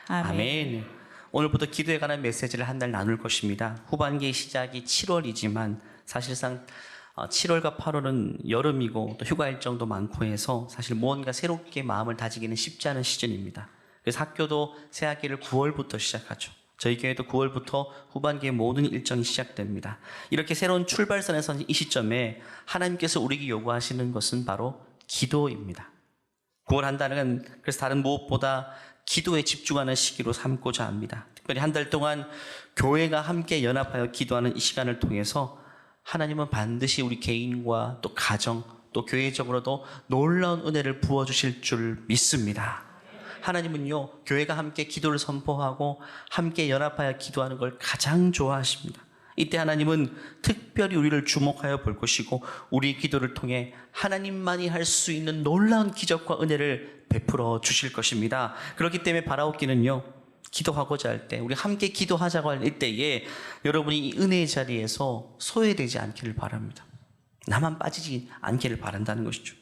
아멘. 오늘부터 기도에 관한 메시지를 한 달 나눌 것입니다. 후반기의 시작이 7월이지만 사실상 7월과 8월은 여름이고 또 휴가 일정도 많고 해서 사실 무언가 새롭게 마음을 다지기는 쉽지 않은 시즌입니다. 그래서 학교도 새 학기를 9월부터 시작하죠. 저희 교회도 9월부터 후반기의 모든 일정이 시작됩니다. 이렇게 새로운 출발선에서 이 시점에 하나님께서 우리에게 요구하시는 것은 바로 기도입니다. 9월 한 달은 그래서 다른 무엇보다 기도에 집중하는 시기로 삼고자 합니다. 특별히 한 달 동안 교회가 함께 연합하여 기도하는 이 시간을 통해서 하나님은 반드시 우리 개인과 또 가정 또 교회적으로도 놀라운 은혜를 부어주실 줄 믿습니다. 하나님은요, 교회가 함께 기도를 선포하고 함께 연합하여 기도하는 걸 가장 좋아하십니다. 이때 하나님은 특별히 우리를 주목하여 볼 것이고 우리 기도를 통해 하나님만이 할 수 있는 놀라운 기적과 은혜를 베풀어 주실 것입니다. 그렇기 때문에 바라옵기는요, 기도하고자 할 때, 우리 함께 기도하자고 할 이때에 여러분이 이 은혜의 자리에서 소외되지 않기를 바랍니다. 나만 빠지지 않기를 바란다는 것이죠.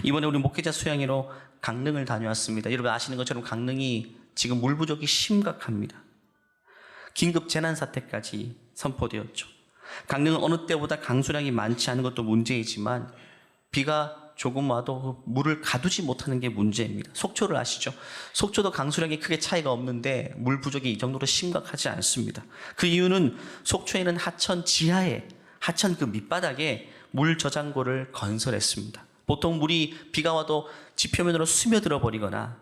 이번에 우리 목회자 수양회로 강릉을 다녀왔습니다. 여러분 아시는 것처럼 강릉이 지금 물 부족이 심각합니다. 긴급 재난사태까지 선포되었죠. 강릉은 어느 때보다 강수량이 많지 않은 것도 문제이지만 비가 조금 와도 물을 가두지 못하는 게 문제입니다. 속초를 아시죠? 속초도 강수량이 크게 차이가 없는데 물 부족이 이 정도로 심각하지 않습니다. 그 이유는 속초에는 하천 지하에, 하천 그 밑바닥에 물 저장고를 건설했습니다. 보통 물이 비가 와도 지표면으로 스며들어 버리거나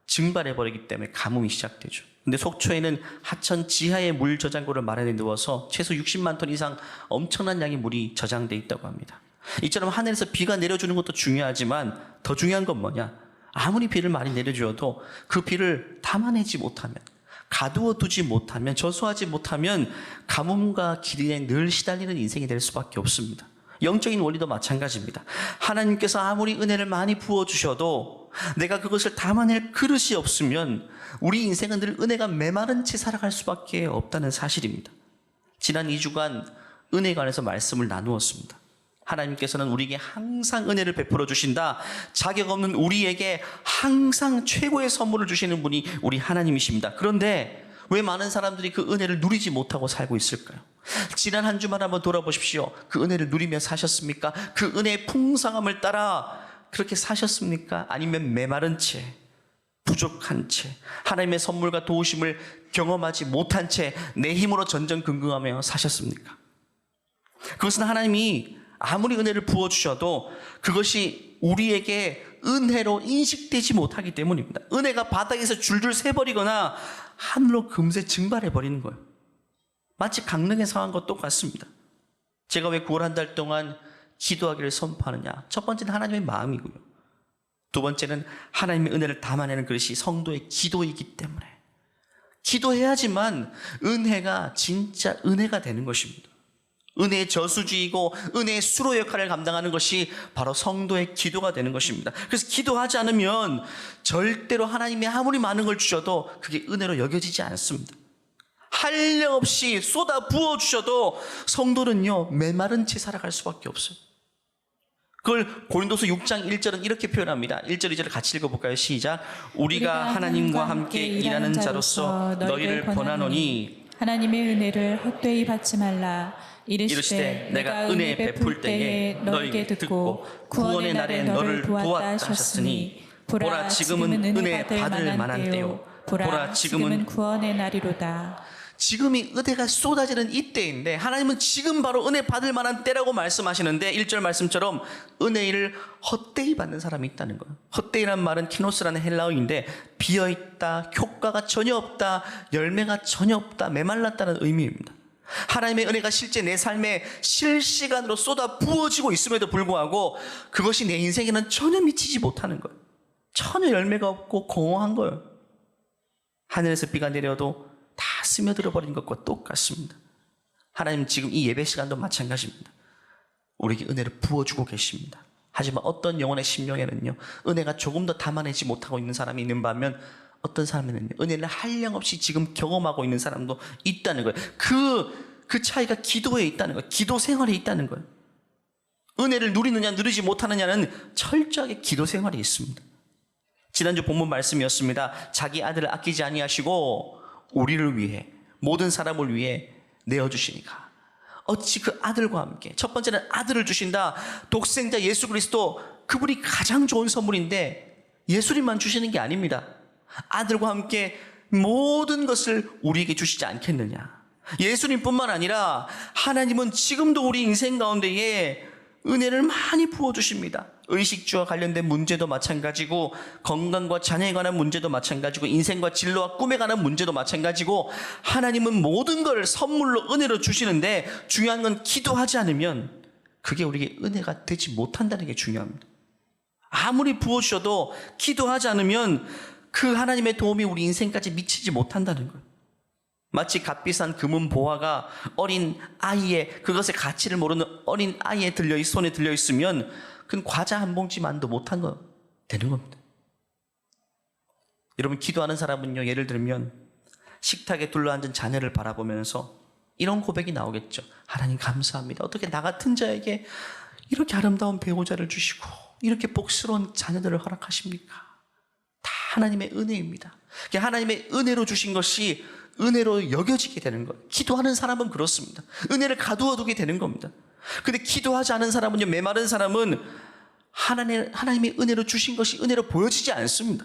증발해 버리기 때문에 가뭄이 시작되죠. 근데 속초에는 하천 지하에 물 저장고를 마련해 두어서 최소 60만 톤 이상 엄청난 양의 물이 저장돼 있다고 합니다. 이처럼 하늘에서 비가 내려주는 것도 중요하지만 더 중요한 건 뭐냐? 아무리 비를 많이 내려주어도 그 비를 담아내지 못하면, 가두어 두지 못하면, 저수하지 못하면 가뭄과 기근에 늘 시달리는 인생이 될 수밖에 없습니다. 영적인 원리도 마찬가지입니다. 하나님께서 아무리 은혜를 많이 부어주셔도 내가 그것을 담아낼 그릇이 없으면 우리 인생은 늘 은혜가 메마른 채 살아갈 수밖에 없다는 사실입니다. 지난 2주간 은혜에 관해서 말씀을 나누었습니다. 하나님께서는 우리에게 항상 은혜를 베풀어 주신다. 자격 없는 우리에게 항상 최고의 선물을 주시는 분이 우리 하나님이십니다. 그런데 왜 많은 사람들이 그 은혜를 누리지 못하고 살고 있을까요? 지난 한 주만 한번 돌아보십시오. 그 은혜를 누리며 사셨습니까? 그 은혜의 풍성함을 따라 그렇게 사셨습니까? 아니면 메마른 채, 부족한 채, 하나님의 선물과 도우심을 경험하지 못한 채 내 힘으로 전전긍긍하며 사셨습니까? 그것은 하나님이 아무리 은혜를 부어주셔도 그것이 우리에게 은혜로 인식되지 못하기 때문입니다. 은혜가 바닥에서 줄줄 새버리거나 하늘로 금세 증발해버리는 거예요. 마치 강릉의 상황과 똑같습니다. 제가 왜 9월 한 달 동안 기도하기를 선포하느냐? 첫 번째는 하나님의 마음이고요. 두 번째는 하나님의 은혜를 담아내는 그것이 성도의 기도이기 때문에 기도해야지만 은혜가 진짜 은혜가 되는 것입니다. 은혜의 저수지이고 은혜의 수로 역할을 감당하는 것이 바로 성도의 기도가 되는 것입니다. 그래서 기도하지 않으면 절대로 하나님이 아무리 많은 걸 주셔도 그게 은혜로 여겨지지 않습니다. 한량없이 쏟아 부어주셔도 성도는요, 메마른 채 살아갈 수밖에 없어요. 그걸 고린도서 6장 1절은 이렇게 표현합니다. 1절 2절을 같이 읽어볼까요? 시작. 우리가 하나님과 함께 일하는 자로서 너희를 권하노니 하나님의 은혜를 헛되이 받지 말라. 이르시되 내가 은혜 베풀 때에 너희에게 듣고 구원의 날에 너를 보았다 하셨으니 보라 지금은 은혜 받을 만한 때요 보라 지금은 구원의 날이로다. 지금이 은혜가 쏟아지는 이때인데 하나님은 지금 바로 은혜 받을 만한 때라고 말씀하시는데 1절 말씀처럼 은혜를 헛되이 받는 사람이 있다는 거예요. 헛되이란 말은 키노스라는 헬라어인데 비어있다, 효과가 전혀 없다, 열매가 전혀 없다, 메말랐다는 의미입니다. 하나님의 은혜가 실제 내 삶에 실시간으로 쏟아 부어지고 있음에도 불구하고 그것이 내 인생에는 전혀 미치지 못하는 거예요. 전혀 열매가 없고 공허한 거예요. 하늘에서 비가 내려도 다 스며들어 버린 것과 똑같습니다. 하나님 지금 이 예배 시간도 마찬가지입니다. 우리에게 은혜를 부어주고 계십니다. 하지만 어떤 영혼의 심령에는요, 은혜가 조금 더 담아내지 못하고 있는 사람이 있는 반면 어떤 사람에는 은혜를 한량없이 지금 경험하고 있는 사람도 있다는 거예요. 그 차이가 기도에 있다는 거예요. 기도 생활에 있다는 거예요. 은혜를 누리느냐 누리지 못하느냐는 철저하게 기도 생활에 있습니다. 지난주 본문 말씀이었습니다. 자기 아들을 아끼지 아니하시고 우리를 위해, 모든 사람을 위해 내어주시니까 어찌 그 아들과 함께, 첫 번째는 아들을 주신다. 독생자 예수 그리스도, 그분이 가장 좋은 선물인데 예수님만 주시는 게 아닙니다. 아들과 함께 모든 것을 우리에게 주시지 않겠느냐. 예수님뿐만 아니라 하나님은 지금도 우리 인생 가운데에 은혜를 많이 부어주십니다. 의식주와 관련된 문제도 마찬가지고, 건강과 자녀에 관한 문제도 마찬가지고, 인생과 진로와 꿈에 관한 문제도 마찬가지고, 하나님은 모든 걸 선물로 은혜로 주시는데, 중요한 건 기도하지 않으면 그게 우리에게 은혜가 되지 못한다는 게 중요합니다. 아무리 부어주셔도 기도하지 않으면 그 하나님의 도움이 우리 인생까지 미치지 못한다는 거예요. 마치 값비싼 금은 보화가 어린 아이의, 그것의 가치를 모르는 어린 아이의 손에 들려있으면 그건 과자 한 봉지만도 못한 거 되는 겁니다. 여러분, 기도하는 사람은요, 예를 들면 식탁에 둘러앉은 자녀를 바라보면서 이런 고백이 나오겠죠. 하나님 감사합니다. 어떻게 나 같은 자에게 이렇게 아름다운 배우자를 주시고 이렇게 복스러운 자녀들을 허락하십니까? 다 하나님의 은혜입니다. 하나님의 은혜로 주신 것이 은혜로 여겨지게 되는 거예요. 기도하는 사람은 그렇습니다. 은혜를 가두어 두게 되는 겁니다. 근데 기도하지 않은 사람은요, 메마른 사람은 하나님의 은혜로 주신 것이 은혜로 보여지지 않습니다.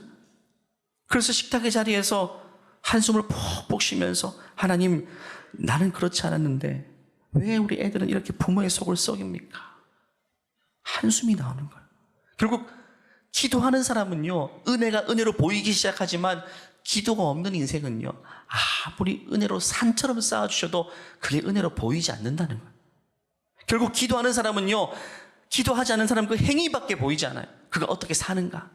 그래서 식탁의 자리에서 한숨을 푹푹 쉬면서, 하나님, 나는 그렇지 않았는데 왜 우리 애들은 이렇게 부모의 속을 썩입니까? 한숨이 나오는 거예요. 결국 기도하는 사람은요, 은혜가 은혜로 보이기 시작하지만 기도가 없는 인생은요, 아무리 은혜로 산처럼 쌓아주셔도 그게 은혜로 보이지 않는다는 거예요. 결국 기도하는 사람은요, 기도하지 않은 사람 그 행위밖에 보이지 않아요. 그가 어떻게 사는가,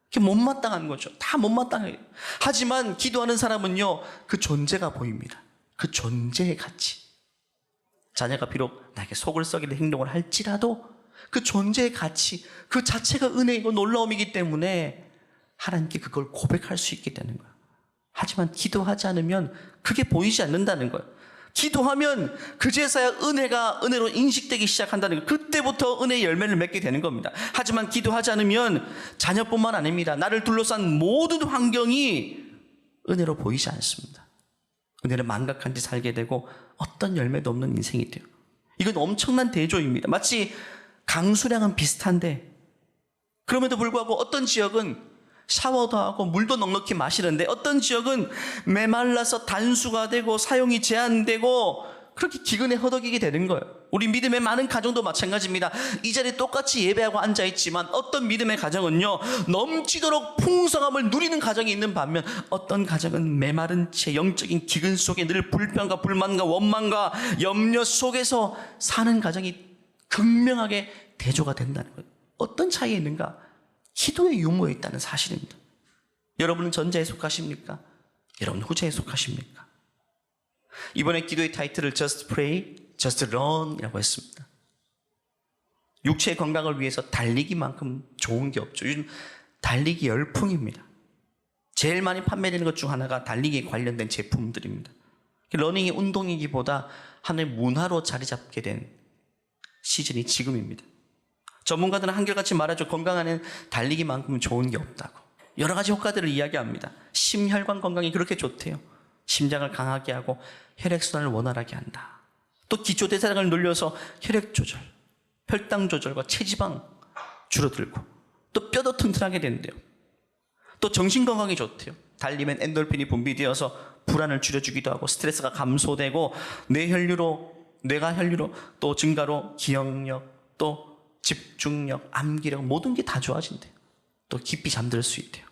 그게 못마땅한 거죠. 다 못마땅해요. 하지만 기도하는 사람은요, 그 존재가 보입니다. 그 존재의 가치. 자녀가 비록 나에게 속을 썩이는 행동을 할지라도 그 존재의 가치, 그 자체가 은혜이고 놀라움이기 때문에 하나님께 그걸 고백할 수 있게 되는 거예요. 하지만 기도하지 않으면 그게 보이지 않는다는 거예요. 기도하면 그제서야 은혜가 은혜로 인식되기 시작한다는 거예요. 그때부터 은혜의 열매를 맺게 되는 겁니다. 하지만 기도하지 않으면 자녀뿐만 아닙니다. 나를 둘러싼 모든 환경이 은혜로 보이지 않습니다. 은혜를 망각한 채 살게 되고 어떤 열매도 없는 인생이 돼요. 이건 엄청난 대조입니다. 마치 강수량은 비슷한데, 그럼에도 불구하고 어떤 지역은 샤워도 하고 물도 넉넉히 마시는데 어떤 지역은 메말라서 단수가 되고 사용이 제한되고 그렇게 기근에 허덕이게 되는 거예요. 우리 믿음의 많은 가정도 마찬가지입니다. 이 자리에 똑같이 예배하고 앉아있지만 어떤 믿음의 가정은요, 넘치도록 풍성함을 누리는 가정이 있는 반면 어떤 가정은 메마른 채 영적인 기근 속에 늘 불평과 불만과 원망과 염려 속에서 사는 가정이 극명하게 대조가 된다는 거예요. 어떤 차이가 있는가? 기도의 유무에 있다는 사실입니다. 여러분은 전자에 속하십니까? 여러분 후자에 속하십니까? 이번에 기도의 타이틀을 Just Pray, Just Run 이라고 했습니다. 육체의 건강을 위해서 달리기만큼 좋은 게 없죠. 요즘 달리기 열풍입니다. 제일 많이 판매되는 것 중 하나가 달리기에 관련된 제품들입니다. 러닝이 운동이기보다 하나의 문화로 자리 잡게 된 시즌이 지금입니다. 전문가들은 한결같이 말하죠. 건강하는 달리기만큼 좋은 게 없다고. 여러 가지 효과들을 이야기합니다. 심혈관 건강이 그렇게 좋대요. 심장을 강하게 하고 혈액순환을 원활하게 한다. 또 기초대사량을 늘려서 혈액 조절, 혈당 조절과 체지방 줄어들고, 또 뼈도 튼튼하게 된대요. 또 정신 건강이 좋대요. 달리면 엔돌핀이 분비되어서 불안을 줄여주기도 하고 스트레스가 감소되고 뇌가 혈류로 또 증가로 기억력, 또 집중력, 암기력 모든 게 다 좋아진대요. 또 깊이 잠들 수 있대요.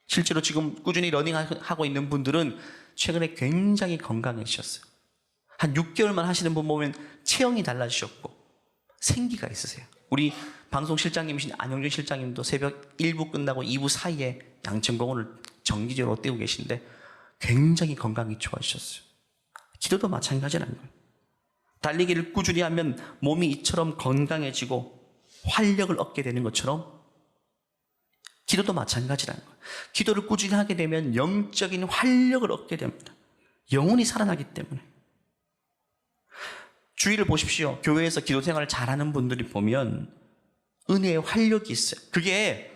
실제로 지금 꾸준히 러닝하고 있는 분들은 최근에 굉장히 건강해지셨어요. 한 6개월만 하시는 분 보면 체형이 달라지셨고 생기가 있으세요. 우리 방송 실장님이신 안영준 실장님도 새벽 1부 끝나고 2부 사이에 양천공원을 정기적으로 떼고 계신데 굉장히 건강이 좋아지셨어요. 기도도 마찬가지라는 거예요. 달리기를 꾸준히 하면 몸이 이처럼 건강해지고 활력을 얻게 되는 것처럼 기도도 마찬가지라는 거예요. 기도를 꾸준히 하게 되면 영적인 활력을 얻게 됩니다. 영혼이 살아나기 때문에. 주위를 보십시오. 교회에서 기도 생활을 잘하는 분들이 보면 은혜의 활력이 있어요. 그게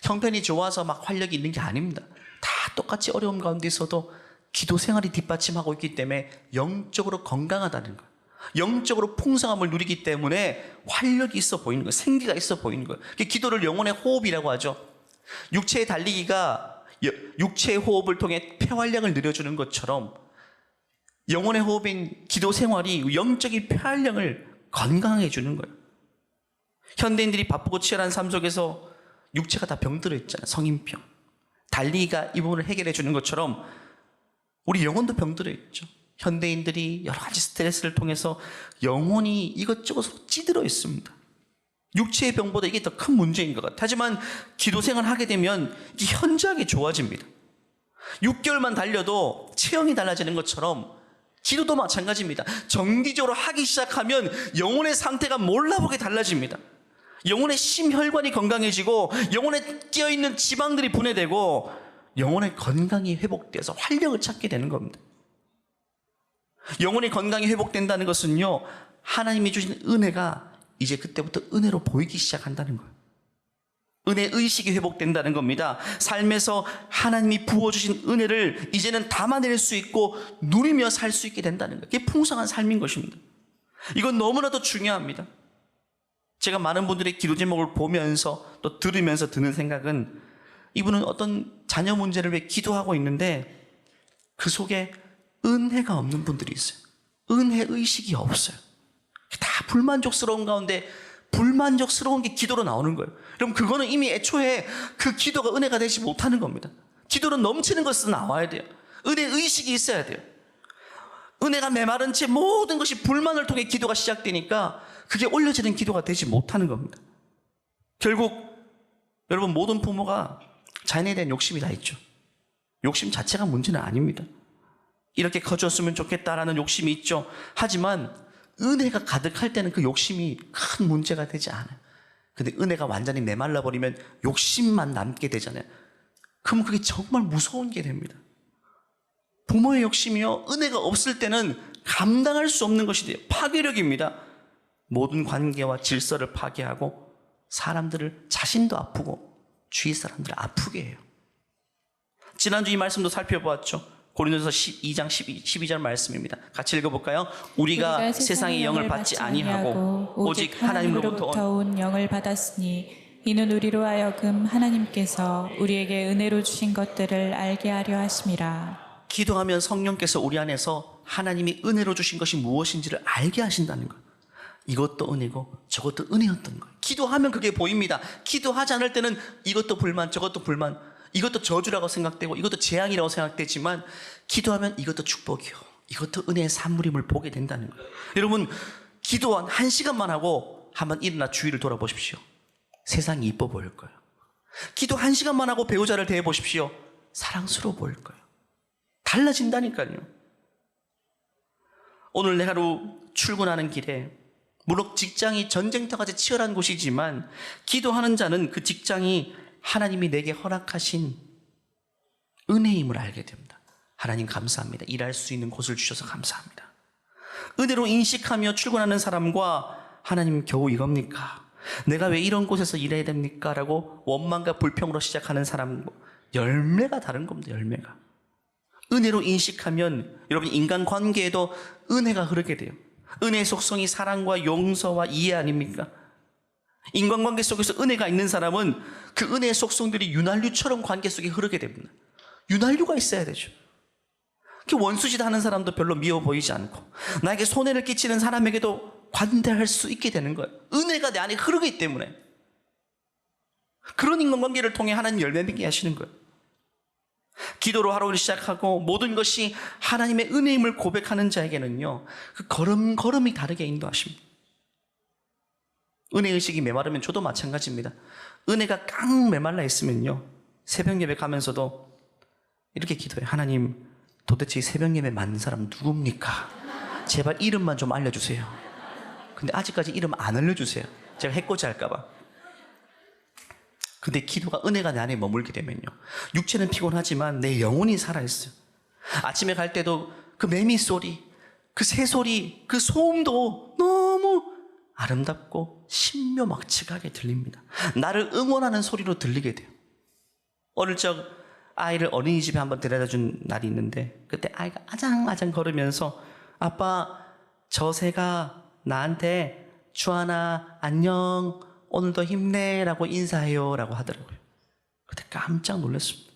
형편이 좋아서 막 활력이 있는 게 아닙니다. 다 똑같이 어려움 가운데 있어도 기도 생활이 뒷받침하고 있기 때문에 영적으로 건강하다는 거예요. 영적으로 풍성함을 누리기 때문에 활력이 있어 보이는 거예요. 생기가 있어 보이는 거예요. 기도를 영혼의 호흡이라고 하죠. 육체의 달리기가 육체의 호흡을 통해 폐활량을 늘려주는 것처럼 영혼의 호흡인 기도 생활이 영적인 폐활량을 건강하게 해주는 거예요. 현대인들이 바쁘고 치열한 삶 속에서 육체가 다 병들어 있잖아요. 성인병. 달리기가 이 부분을 해결해 주는 것처럼 우리 영혼도 병들어 있죠. 현대인들이 여러 가지 스트레스를 통해서 영혼이 이것저것으로 찌들어 있습니다. 육체의 병보다 이게 더 큰 문제인 것 같아요. 하지만 기도 생활을 하게 되면 이게 현저하게 좋아집니다. 6개월만 달려도 체형이 달라지는 것처럼 기도도 마찬가지입니다. 정기적으로 하기 시작하면 영혼의 상태가 몰라보게 달라집니다. 영혼의 심혈관이 건강해지고 영혼에 끼어있는 지방들이 분해되고 영혼의 건강이 회복돼서 활력을 찾게 되는 겁니다. 영혼의 건강이 회복된다는 것은요, 하나님이 주신 은혜가 이제 그때부터 은혜로 보이기 시작한다는 거예요. 은혜 의식이 회복된다는 겁니다. 삶에서 하나님이 부어주신 은혜를 이제는 담아낼 수 있고 누리며 살 수 있게 된다는 거예요. 그게 풍성한 삶인 것입니다. 이건 너무나도 중요합니다. 제가 많은 분들의 기도 제목을 보면서 또 들으면서 드는 생각은 이분은 어떤 자녀 문제를 위해 기도하고 있는데 그 속에 은혜가 없는 분들이 있어요. 은혜 의식이 없어요. 다 불만족스러운 가운데 불만족스러운 게 기도로 나오는 거예요. 그럼 그거는 이미 애초에 그 기도가 은혜가 되지 못하는 겁니다. 기도는 넘치는 것으로 나와야 돼요. 은혜 의식이 있어야 돼요. 은혜가 메마른 채 모든 것이 불만을 통해 기도가 시작되니까 그게 올려지는 기도가 되지 못하는 겁니다. 결국 여러분, 모든 부모가 자녀에 대한 욕심이 다 있죠. 욕심 자체가 문제는 아닙니다. 이렇게 커졌으면 좋겠다라는 욕심이 있죠. 하지만 은혜가 가득할 때는 그 욕심이 큰 문제가 되지 않아요. 근데 은혜가 완전히 메말라 버리면 욕심만 남게 되잖아요. 그럼 그게 정말 무서운 게 됩니다. 부모의 욕심이요, 은혜가 없을 때는 감당할 수 없는 것이 돼요. 파괴력입니다. 모든 관계와 질서를 파괴하고 사람들을, 자신도 아프고 주위 사람들을 아프게 해요. 지난주 이 말씀도 살펴보았죠. 고린도서 12장 12절 말씀입니다. 같이 읽어볼까요? 우리가 세상의 영을 받지 아니하고 오직 하나님으로부터 온 영을 받았으니 이는 우리로 하여금 하나님께서 우리에게 은혜로 주신 것들을 알게 하려 하심이라. 기도하면 성령께서 우리 안에서 하나님이 은혜로 주신 것이 무엇인지를 알게 하신다는 것. 이것도 은혜고 저것도 은혜였던 거예요. 기도하면 그게 보입니다. 기도하지 않을 때는 이것도 불만, 저것도 불만, 이것도 저주라고 생각되고 이것도 재앙이라고 생각되지만 기도하면 이것도 축복이요, 이것도 은혜의 산물임을 보게 된다는 거예요. 여러분, 기도 한 1시간만 하고 한번 일어나 주위를 돌아보십시오. 세상이 이뻐 보일 거예요. 기도 1시간만 하고 배우자를 대해보십시오. 사랑스러워 보일 거예요. 달라진다니까요. 오늘 내 하루 출근하는 길에 물론 직장이 전쟁터같이 치열한 곳이지만 기도하는 자는 그 직장이 하나님이 내게 허락하신 은혜임을 알게 됩니다. 하나님 감사합니다. 일할 수 있는 곳을 주셔서 감사합니다. 은혜로 인식하며 출근하는 사람과 하나님 겨우 이겁니까? 내가 왜 이런 곳에서 일해야 됩니까? 라고 원망과 불평으로 시작하는 사람, 열매가 다른 겁니다. 열매가. 은혜로 인식하면 여러분, 인간관계에도 은혜가 흐르게 돼요. 은혜의 속성이 사랑과 용서와 이해 아닙니까? 인간관계 속에서 은혜가 있는 사람은 그 은혜의 속성들이 윤활유처럼 관계 속에 흐르게 됩니다. 윤활유가 있어야 되죠. 원수짓 하는 사람도 별로 미워 보이지 않고 나에게 손해를 끼치는 사람에게도 관대할 수 있게 되는 거예요. 은혜가 내 안에 흐르기 때문에. 그런 인간관계를 통해 하나님 열매 맺게 하시는 거예요. 기도로 하루를 시작하고 모든 것이 하나님의 은혜임을 고백하는 자에게는요, 그 걸음걸음이 다르게 인도하십니다. 은혜의식이 메마르면 저도 마찬가지입니다. 은혜가 깡 메말라 있으면요, 새벽 예배 가면서도 이렇게 기도해요. 하나님, 도대체 이 새벽 예배 맞는 사람 누굽니까? 제발 이름만 좀 알려주세요. 근데 아직까지 이름 안 알려주세요. 제가 해코지 할까봐. 근데 기도가, 은혜가 내 안에 머물게 되면요, 육체는 피곤하지만 내 영혼이 살아있어요. 아침에 갈 때도 그 매미 소리, 그 새 소리, 그 소음도 너무 아름답고 신묘막측하게 들립니다. 나를 응원하는 소리로 들리게 돼요. 어릴 적 아이를 어린이집에 한번 데려다 준 날이 있는데 그때 아이가 아장아장 걸으면서 아빠 저 새가 나한테 주하나 안녕 오늘도 힘내라고 인사해요 라고 하더라고요. 그때 깜짝 놀랐습니다.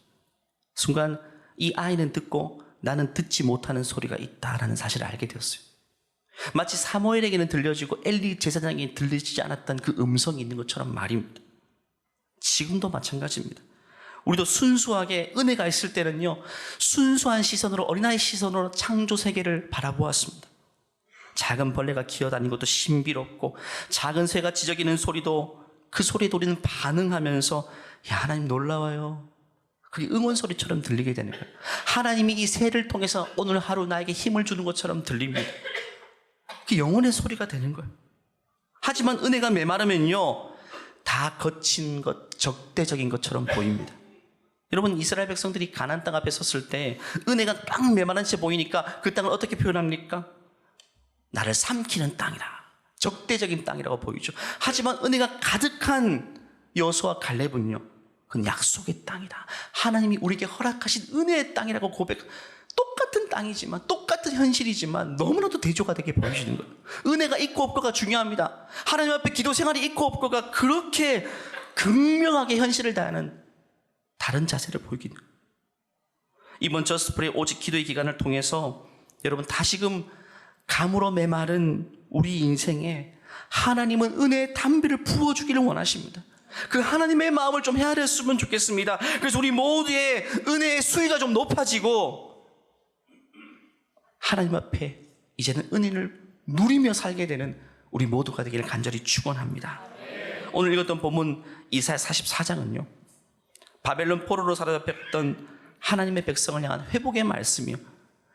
순간 이 아이는 듣고 나는 듣지 못하는 소리가 있다라는 사실을 알게 되었어요. 마치 사무엘에게는 들려지고 엘리 제사장에게 들리지 않았던 그 음성이 있는 것처럼 말입니다. 지금도 마찬가지입니다. 우리도 순수하게 은혜가 있을 때는요, 순수한 시선으로, 어린아이 시선으로 창조 세계를 바라보았습니다. 작은 벌레가 기어다니는 것도 신비롭고, 작은 새가 지저귀는 소리도 그 소리에 우리는 반응하면서 야, 하나님 놀라워요. 그게 응원 소리처럼 들리게 되는 거예요. 하나님이 이 새를 통해서 오늘 하루 나에게 힘을 주는 것처럼 들립니다. 그게 영혼의 소리가 되는 거예요. 하지만 은혜가 메마르면요, 다 거친 것, 적대적인 것처럼 보입니다. 여러분, 이스라엘 백성들이 가나안 땅 앞에 섰을 때 은혜가 딱 메마른 채 보이니까 그 땅을 어떻게 표현합니까? 나를 삼키는 땅이라, 적대적인 땅이라고 보이죠. 하지만 은혜가 가득한 여호수아와 갈렙은요, 그건 약속의 땅이다, 하나님이 우리에게 허락하신 은혜의 땅이라고 고백. 똑같은 땅이지만, 똑같은 현실이지만 너무나도 대조가 되게 보여지는 거예요. 은혜가 있고 없고가 중요합니다. 하나님 앞에 기도 생활이 있고 없고가 그렇게 극명하게 현실을 다하는 다른 자세를 보이기는. 이번 저스트프레이 오직 기도의 기간을 통해서 여러분 다시금 감으로 메마른 우리 인생에 하나님은 은혜의 담비를 부어주기를 원하십니다. 그 하나님의 마음을 좀 헤아렸으면 좋겠습니다. 그래서 우리 모두의 은혜의 수위가 좀 높아지고 하나님 앞에 이제는 은혜를 누리며 살게 되는 우리 모두가 되기를 간절히 축원합니다. 오늘 읽었던 본문 이사야 44장은요, 바벨론 포로로 사로잡혔던 하나님의 백성을 향한 회복의 말씀이요,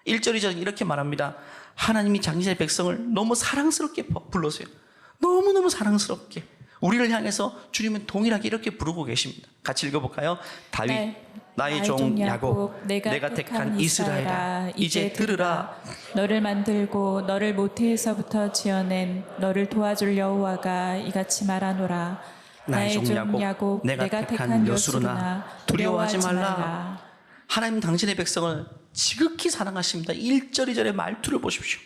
1절 2절은 이렇게 말합니다. 하나님이 당신의 백성을 너무 사랑스럽게 불러세요. 너무너무 사랑스럽게 우리를 향해서 주님은 동일하게 이렇게 부르고 계십니다. 같이 읽어볼까요? 다윗, 나의 종 야곱, 내가 택한 이스라엘아, 이제 들으라. 너를 만들고 너를 모태에서부터 지어낸 너를 도와줄 여호와가 이같이 말하노라. 나의 종 야곱, 내가 택한 여수르나 두려워하지 말라. 하나님 당신의 백성을 지극히 사랑하십니다. 1절 2절의 말투를 보십시오.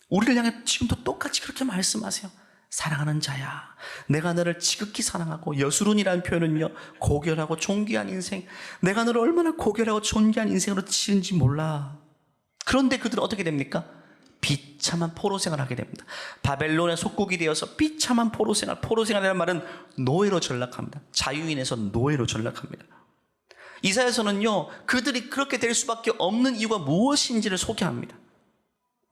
우리를 향해 지금도 똑같이 그렇게 말씀하세요. 사랑하는 자야, 내가 너를 지극히 사랑하고, 여수룬이라는 표현은요, 고결하고 존귀한 인생, 내가 너를 얼마나 고결하고 존귀한 인생으로 지은지 몰라. 그런데 그들은 어떻게 됩니까? 비참한 포로생활을 하게 됩니다. 바벨론의 속국이 되어서 비참한 포로생활이라는 말은 노예로 전락합니다. 자유인에서 노예로 전락합니다. 이사야서는요, 그들이 그렇게 될 수밖에 없는 이유가 무엇인지를 소개합니다.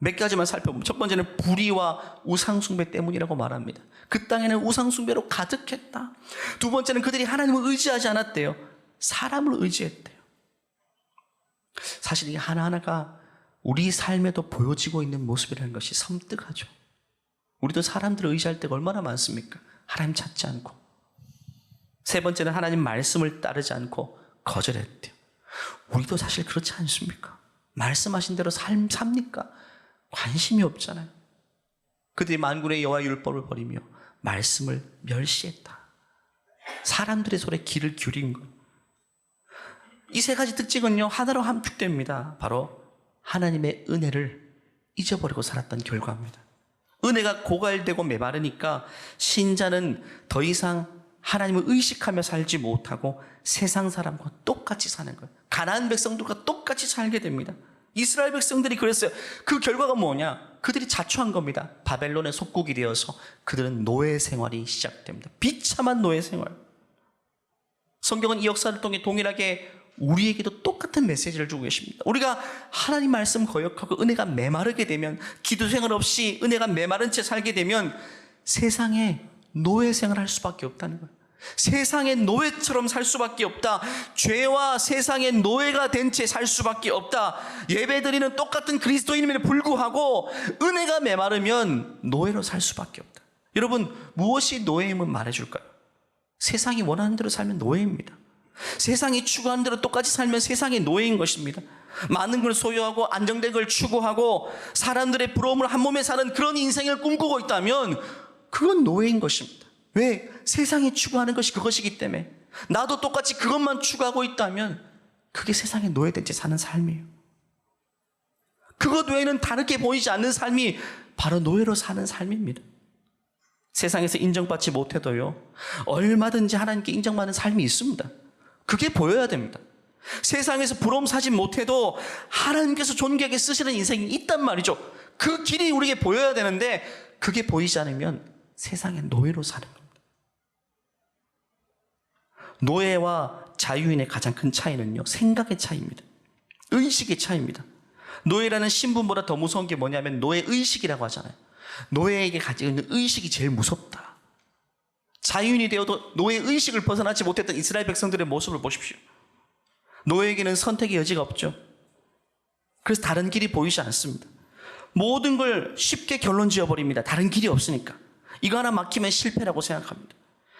몇 가지만 살펴보면, 첫 번째는 불의와 우상숭배 때문이라고 말합니다. 그 땅에는 우상숭배로 가득했다. 두 번째는 그들이 하나님을 의지하지 않았대요. 사람을 의지했대요. 사실 이 하나하나가 우리 삶에도 보여지고 있는 모습이라는 것이 섬뜩하죠. 우리도 사람들을 의지할 때가 얼마나 많습니까? 하나님 찾지 않고. 세 번째는 하나님 말씀을 따르지 않고 거절했대요. 우리도 사실 그렇지 않습니까? 말씀하신 대로 삽니까? 관심이 없잖아요. 그들이 만군의 여호와의 율법을 버리며 말씀을 멸시했다. 사람들의 소리에 귀를 기울인 것. 이 세 가지 특징은요, 하나로 함축됩니다. 바로 하나님의 은혜를 잊어버리고 살았던 결과입니다. 은혜가 고갈되고 메마르니까 신자는 더 이상 하나님을 의식하며 살지 못하고 세상 사람과 똑같이 사는 거예요. 가나안 백성들과 똑같이 살게 됩니다. 이스라엘 백성들이 그랬어요. 그 결과가 뭐냐? 그들이 자초한 겁니다. 바벨론의 속국이 되어서 그들은 노예 생활이 시작됩니다. 비참한 노예 생활. 성경은 이 역사를 통해 동일하게 우리에게도 똑같은 메시지를 주고 계십니다. 우리가 하나님 말씀 거역하고 은혜가 메마르게 되면, 기도 생활 없이 은혜가 메마른 채 살게 되면 세상에 노예 생활할 수밖에 없다는 거예요. 세상의 노예처럼 살 수밖에 없다. 죄와 세상의 노예가 된 채 살 수밖에 없다. 예배드리는 똑같은 그리스도인임에도 불구하고 은혜가 메마르면 노예로 살 수밖에 없다. 여러분, 무엇이 노예임을 말해줄까요? 세상이 원하는 대로 살면 노예입니다. 세상이 추구하는 대로 똑같이 살면 세상의 노예인 것입니다. 많은 걸 소유하고 안정된 걸 추구하고 사람들의 부러움을 한 몸에 사는 그런 인생을 꿈꾸고 있다면 그건 노예인 것입니다. 왜? 세상이 추구하는 것이 그것이기 때문에. 나도 똑같이 그것만 추구하고 있다면 그게 세상에 노예된 채 사는 삶이에요. 그것 외에는 다르게 보이지 않는 삶이 바로 노예로 사는 삶입니다. 세상에서 인정받지 못해도요, 얼마든지 하나님께 인정받는 삶이 있습니다. 그게 보여야 됩니다. 세상에서 부러움 사지 못해도 하나님께서 존귀하게 쓰시는 인생이 있단 말이죠. 그 길이 우리에게 보여야 되는데 그게 보이지 않으면 세상의 노예로 사는 겁니다. 노예와 자유인의 가장 큰 차이는요, 생각의 차이입니다. 의식의 차이입니다. 노예라는 신분보다 더 무서운 게 뭐냐면 노예의식이라고 하잖아요. 노예에게 가지고 있는 의식이 제일 무섭다. 자유인이 되어도 노예의식을 벗어나지 못했던 이스라엘 백성들의 모습을 보십시오. 노예에게는 선택의 여지가 없죠. 그래서 다른 길이 보이지 않습니다. 모든 걸 쉽게 결론 지어버립니다. 다른 길이 없으니까. 이거 하나 막히면 실패라고 생각합니다.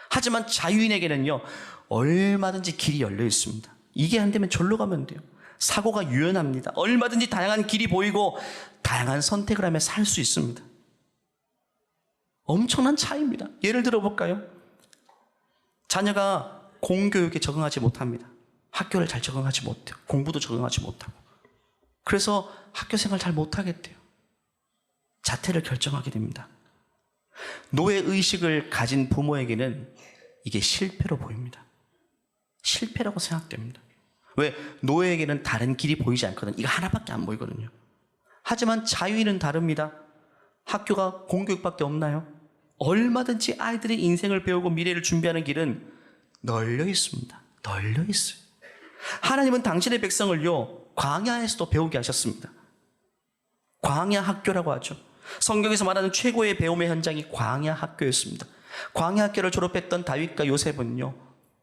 하지만 자유인에게는요, 얼마든지 길이 열려 있습니다. 이게 안 되면 절로 가면 돼요. 사고가 유연합니다. 얼마든지 다양한 길이 보이고 다양한 선택을 하며 살 수 있습니다. 엄청난 차이입니다. 예를 들어 볼까요? 자녀가 공교육에 적응하지 못합니다. 학교를 잘 적응하지 못해요. 공부도 적응하지 못하고. 그래서 학교 생활 잘 못하겠대요. 자퇴를 결정하게 됩니다. 노예의식을 가진 부모에게는 이게 실패로 보입니다. 실패라고 생각됩니다. 왜? 노예에게는 다른 길이 보이지 않거든요. 이거 하나밖에 안 보이거든요. 하지만 자유인은 다릅니다. 학교가 공교육밖에 없나요? 얼마든지 아이들의 인생을 배우고 미래를 준비하는 길은 널려 있습니다. 널려 있어요. 하나님은 당신의 백성을요, 광야에서도 배우게 하셨습니다. 광야 학교라고 하죠. 성경에서 말하는 최고의 배움의 현장이 광야 학교였습니다. 광야 학교를 졸업했던 다윗과 요셉은요,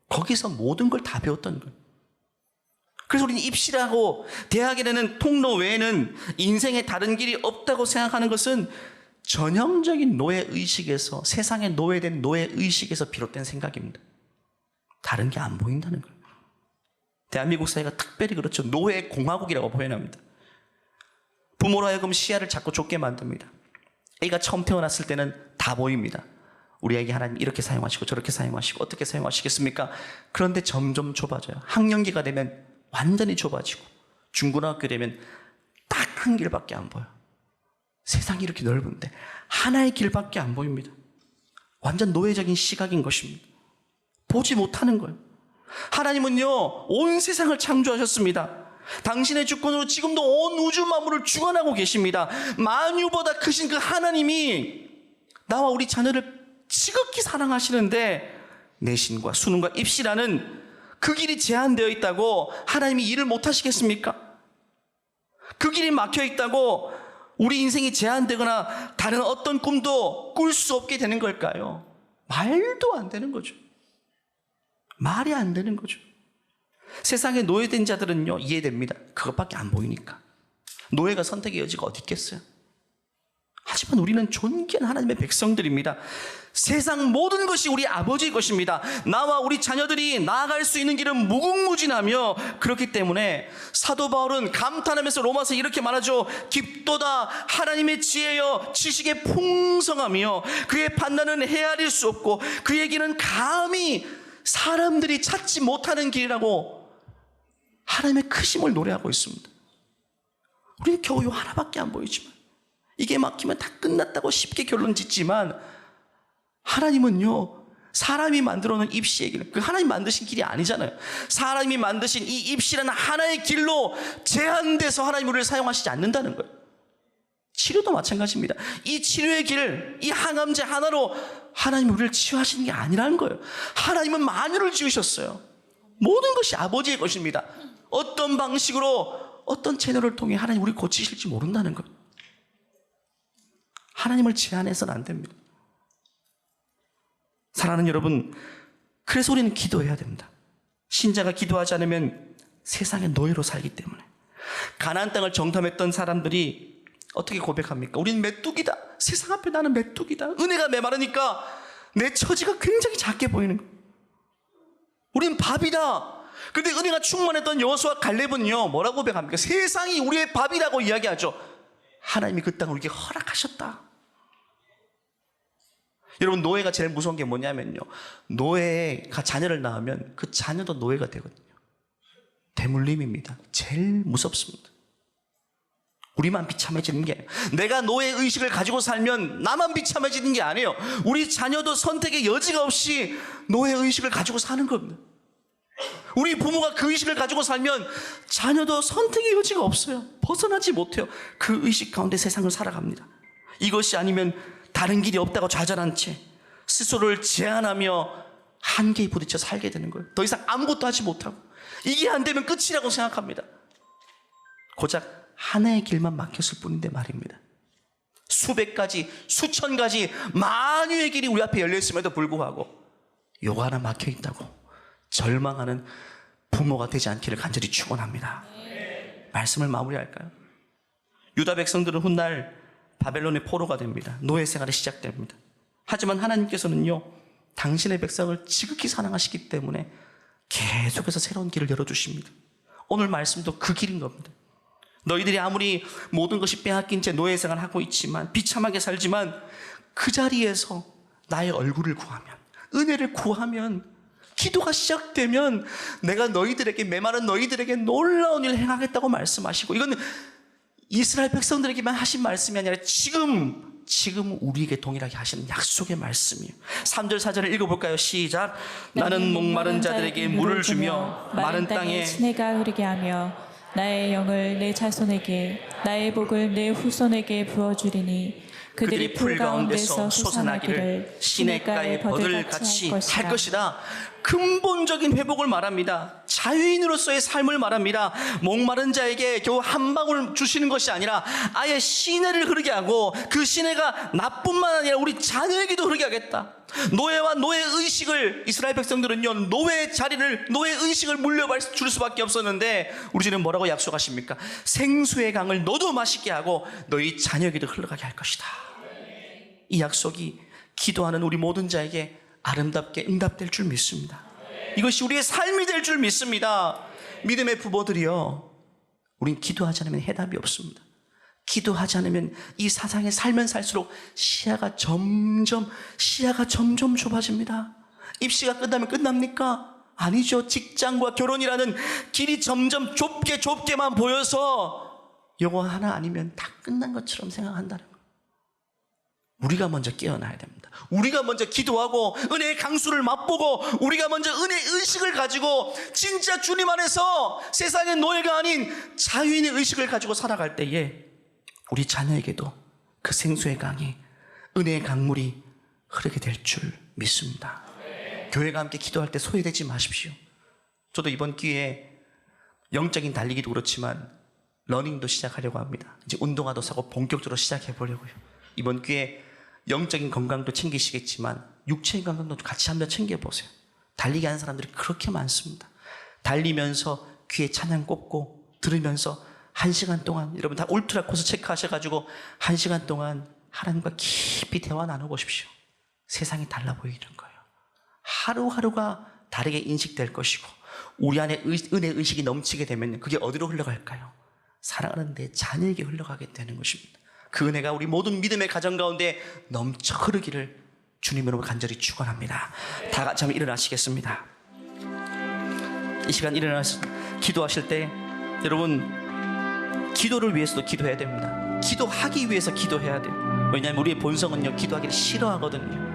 거기서 모든 걸 다 배웠던 거예요. 그래서 우리는 입시라고 대학에 되는 통로 외에는 인생에 다른 길이 없다고 생각하는 것은 전형적인 노예의식에서, 세상에 노예된 노예의식에서 비롯된 생각입니다. 다른 게 안 보인다는 거예요. 대한민국 사회가 특별히 그렇죠. 노예공화국이라고 표현합니다. 부모로 하여금 시야를 자꾸 좁게 만듭니다. 애가 처음 태어났을 때는 다 보입니다. 우리 애기 하나님 이렇게 사용하시고 저렇게 사용하시고 어떻게 사용하시겠습니까? 그런데 점점 좁아져요. 학년기가 되면 완전히 좁아지고 중고등학교 되면 딱 한 길밖에 안 보여요. 세상이 이렇게 넓은데 하나의 길밖에 안 보입니다. 완전 노예적인 시각인 것입니다. 보지 못하는 거예요. 하나님은요, 온 세상을 창조하셨습니다. 당신의 주권으로 지금도 온 우주 만물을 주관하고 계십니다. 만유보다 크신 그 하나님이 나와 우리 자녀를 지극히 사랑하시는데 내신과 수능과 입시라는 그 길이 제한되어 있다고 하나님이 일을 못하시겠습니까? 그 길이 막혀 있다고 우리 인생이 제한되거나 다른 어떤 꿈도 꿀 수 없게 되는 걸까요? 말도 안 되는 거죠. 말이 안 되는 거죠. 세상에 노예된 자들은요, 이해됩니다. 그것밖에 안 보이니까. 노예가 선택의 여지가 어디 있겠어요? 하지만 우리는 존귀한 하나님의 백성들입니다. 세상 모든 것이 우리 아버지의 것입니다. 나와 우리 자녀들이 나아갈 수 있는 길은 무궁무진하며, 그렇기 때문에 사도 바울은 감탄하면서 로마서 이렇게 말하죠. 깊도다 하나님의 지혜여 지식의 풍성하며 그의 판단은 헤아릴 수 없고 그의 길은 감히 사람들이 찾지 못하는 길이라고 하나님의 크심을 노래하고 있습니다. 우리는 겨우 요 하나밖에 안 보이지만, 이게 막히면 다 끝났다고 쉽게 결론 짓지만, 하나님은요, 사람이 만들어 놓은 입시의 길, 그 하나님 만드신 길이 아니잖아요. 사람이 만드신 이 입시라는 하나의 길로 제한돼서 하나님 우리를 사용하시지 않는다는 거예요. 치료도 마찬가지입니다. 이 치료의 길, 이 항암제 하나로 하나님 우리를 치유하시는 게 아니라는 거예요. 하나님은 만유를 지으셨어요. 모든 것이 아버지의 것입니다. 어떤 방식으로, 어떤 채널을 통해 하나님 우리를 고치실지 모른다는 거예요. 하나님을 제한해서는 안 됩니다. 사랑하는 여러분, 그래서 우리는 기도해야 됩니다. 신자가 기도하지 않으면 세상의 노예로 살기 때문에. 가나안 땅을 정탐했던 사람들이 어떻게 고백합니까? 우리는 메뚜기다. 세상 앞에 나는 메뚜기다. 은혜가 메마르니까 내 처지가 굉장히 작게 보이는 거예요. 우린 밥이다. 그런데 은혜가 충만했던 여호수아 갈렙은요, 뭐라고 고백합니까? 세상이 우리의 밥이라고 이야기하죠. 하나님이 그 땅을 우리에게 허락하셨다. 여러분, 노예가 제일 무서운 게 뭐냐면요, 노예가 자녀를 낳으면 그 자녀도 노예가 되거든요. 대물림입니다. 제일 무섭습니다. 우리만 비참해지는 게 아니에요. 내가 노예 의식을 가지고 살면 나만 비참해지는 게 아니에요. 우리 자녀도 선택의 여지가 없이 노예 의식을 가지고 사는 겁니다. 우리 부모가 그 의식을 가지고 살면 자녀도 선택의 여지가 없어요. 벗어나지 못해요. 그 의식 가운데 세상을 살아갑니다. 이것이 아니면 다른 길이 없다고 좌절한 채 스스로를 제한하며 한계에 부딪혀 살게 되는 거예요. 더 이상 아무것도 하지 못하고, 이게 안 되면 끝이라고 생각합니다. 고작 하나의 길만 막혔을 뿐인데 말입니다. 수백 가지, 수천 가지 만유의 길이 우리 앞에 열려있음에도 불구하고 요거 하나 막혀있다고 절망하는 부모가 되지 않기를 간절히 축원합니다. 말씀을 마무리할까요? 유다 백성들은 훗날 바벨론의 포로가 됩니다. 노예 생활이 시작됩니다. 하지만 하나님께서는요, 당신의 백성을 지극히 사랑하시기 때문에 계속해서 새로운 길을 열어주십니다. 오늘 말씀도 그 길인 겁니다. 너희들이 아무리 모든 것이 빼앗긴 채 노예 생활을 하고 있지만, 비참하게 살지만, 그 자리에서 나의 얼굴을 구하면, 은혜를 구하면, 기도가 시작되면 내가 너희들에게, 메마른 너희들에게 놀라운 일을 행하겠다고 말씀하시고, 이건 이스라엘 백성들에게만 하신 말씀이 아니라 지금 우리에게 동일하게 하시는 약속의 말씀이에요. 3절 4절을 읽어볼까요? 시작. 나는 목마른 자들에게 물을 주며 마른 땅에 시내가 흐르게 하며 나의 영을 내 자손에게, 나의 복을 내 후손에게 부어주리니 그들이 풀 가운데서 솟아나기를 시냇가의 버들같이 할 것이다. 근본적인 회복을 말합니다. 자유인으로서의 삶을 말합니다. 목마른 자에게 겨우 한 방울 주시는 것이 아니라 아예 시내를 흐르게 하고, 그 시내가 나뿐만 아니라 우리 자녀에게도 흐르게 하겠다. 노예와 노예 의식을, 이스라엘 백성들은요, 노예 자리를, 노예 의식을 물려줄 수밖에 없었는데, 우리 주는 뭐라고 약속하십니까? 생수의 강을 너도 마시게 하고 너희 자녀에게도 흘러가게 할 것이다. 이 약속이 기도하는 우리 모든 자에게 아름답게 응답될 줄 믿습니다. 이것이 우리의 삶이 될 줄 믿습니다. 믿음의 부모들이요, 우린 기도하지 않으면 해답이 없습니다. 기도하지 않으면 이 세상에 살면 살수록 시야가 점점 좁아집니다. 입시가 끝나면 끝납니까? 아니죠. 직장과 결혼이라는 길이 점점 좁게만 보여서 요거 하나 아니면 다 끝난 것처럼 생각한다는 거예요. 우리가 먼저 깨어나야 됩니다. 우리가 먼저 기도하고 은혜의 강수를 맛보고, 우리가 먼저 은혜 의식을 가지고 진짜 주님 안에서 세상의 노예가 아닌 자유인의 의식을 가지고 살아갈 때에 우리 자녀에게도 그 생수의 강이, 은혜의 강물이 흐르게 될 줄 믿습니다. 교회가 함께 기도할 때 소외되지 마십시오. 저도 이번 기회에 영적인 달리기도 그렇지만 러닝도 시작하려고 합니다. 이제 운동화도 사고 본격적으로 시작해 보려고요. 이번 기회에 영적인 건강도 챙기시겠지만 육체의 건강도 같이 한번 챙겨보세요. 달리기 하는 사람들이 그렇게 많습니다. 달리면서 귀에 찬양 꽂고 들으면서 1시간 동안, 여러분 다 울트라 코스 체크하셔가지고 1시간 동안 하나님과 깊이 대화 나눠보십시오. 세상이 달라 보이는 거예요. 하루하루가 다르게 인식될 것이고, 우리 안에 은혜 의식이 넘치게 되면 그게 어디로 흘러갈까요? 사랑하는 내 자녀에게 흘러가게 되는 것입니다. 그 은혜가 우리 모든 믿음의 가정 가운데 넘쳐 흐르기를 주님으로 간절히 축원합니다. 다 같이 한번 일어나시겠습니다. 이 시간 일어나서 기도하실 때 여러분, 기도를 위해서도 기도해야 됩니다. 기도하기 위해서 기도해야 돼요. 왜냐하면 우리의 본성은요, 기도하기를 싫어하거든요.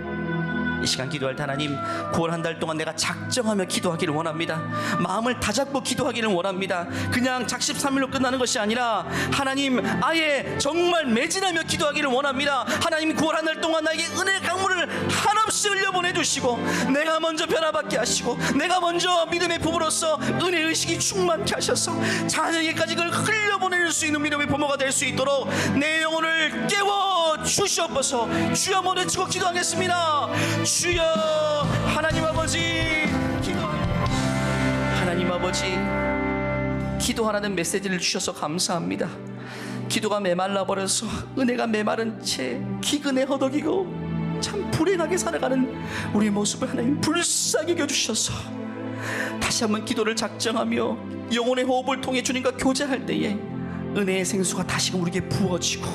이 시간 기도할 때 하나님, 9월 한 달 동안 내가 작정하며 기도하기를 원합니다. 마음을 다잡고 기도하기를 원합니다. 그냥 작심삼일로 끝나는 것이 아니라 하나님, 아예 정말 매진하며 기도하기를 원합니다. 하나님, 9월 한 달 동안 나에게 은혜의 강물을 한없이 흘려보내주시고, 내가 먼저 변화받게 하시고, 내가 먼저 믿음의 부부로서 은혜 의식이 충만케 하셔서 자녀에게까지 그걸 흘려보낼 수 있는 믿음의 부모가 될 수 있도록 내 영혼을 깨워 주시옵소서. 주여, 한번 외치고 기도하겠습니다. 주여, 하나님 아버지, 하나님 아버지, 기도하라는 메시지를 주셔서 감사합니다. 기도가 메말라버려서 은혜가 메마른 채 기근에 허덕이고 참 불행하게 살아가는 우리의 모습을 하나님 불쌍히 여겨주셔서 다시 한번 기도를 작정하며 영혼의 호흡을 통해 주님과 교제할 때에 은혜의 생수가 다시금 우리에게 부어지고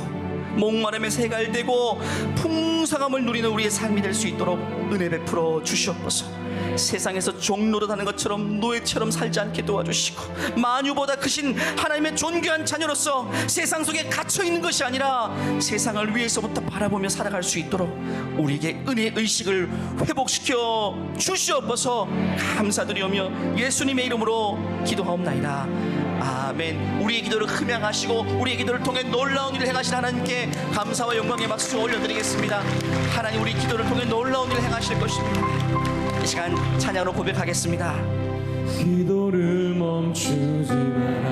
목마름에서 해갈되고 풍성함을 누리는 우리의 삶이 될 수 있도록 은혜 베풀어 주시옵소서. 세상에서 종노릇하는 것처럼 노예처럼 살지 않게 도와주시고, 만유보다 크신 하나님의 존귀한 자녀로서 세상 속에 갇혀있는 것이 아니라 세상을 위해서부터 바라보며 살아갈 수 있도록 우리에게 은혜의 의식을 회복시켜 주시옵소서. 감사드리오며 예수님의 이름으로 기도하옵나이다. 아멘. 우리의 기도를 흠양하시고 우리의 기도를 통해 놀라운 일을 행하신 하나님께 감사와 영광의 박수 올려드리겠습니다. 하나님, 우리 기도를 통해 놀라운 일을 행하실 것입니다. 이 시간 찬양으로 고백하겠습니다. 기도를 멈추지 마라.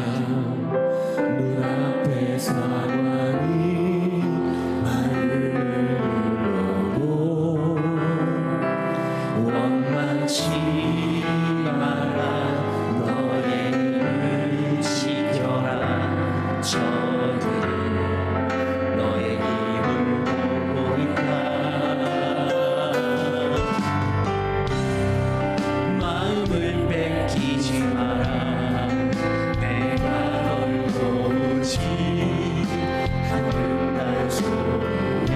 눈앞에 상황이 말을 잃어도 원망치 마라. 너의 힘을 지켜라. 저들은 너의 힘을 보고 있다. 마음을 뺏기지 마라. 내가 널 도우지. 하늘 날 손에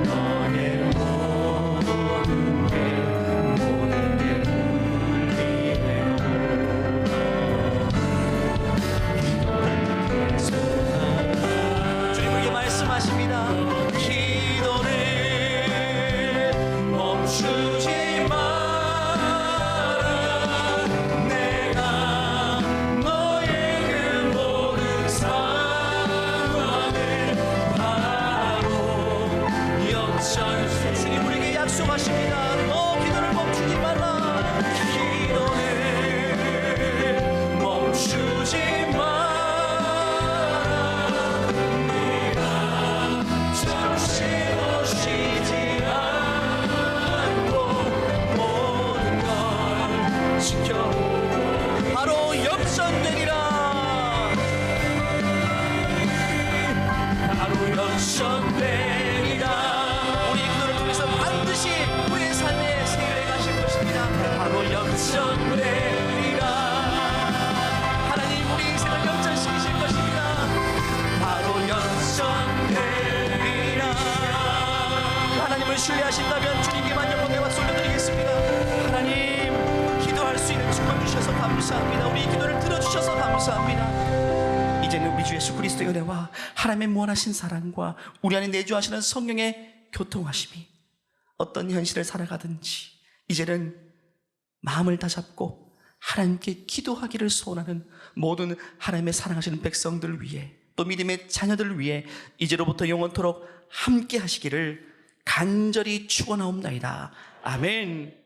너의 모든 게 주님에게 말씀하십니다. 기도를 멈추지 마라. 내가 너의 그 모든 상황을 바로 역전. 주님 우리에게 약속하십니다. 너 기도를 멈추지 말라. 기도를 멈추지 마라. 바로 역전되리라. 바로 역전되리라. 우리의 기도를 통해서 반드시 우리의 삶에 세례 가실 것입니다. 바로 역전되리라. 하나님 우리 인생을 역전시키실 것입니다. 바로 역전되리라. 하나님을 신뢰하신다면 주님께만 영광의 박수 올려드리겠습니다. 하나님, 기도할 수 있는 축복 주셔서 감사합니다. 우리 기도를 들어주셔서 감사합니다. 이제는 우리 주 예수 그리스도의 은혜와 하나님의 무한하신 사랑과 우리 안에 내주하시는 성령의 교통하심이 어떤 현실을 살아가든지 이제는 마음을 다잡고 하나님께 기도하기를 소원하는 모든 하나님의 사랑하시는 백성들을 위해, 또 믿음의 자녀들을 위해 이제로부터 영원토록 함께 하시기를 간절히 축원하옵나이다. 아멘.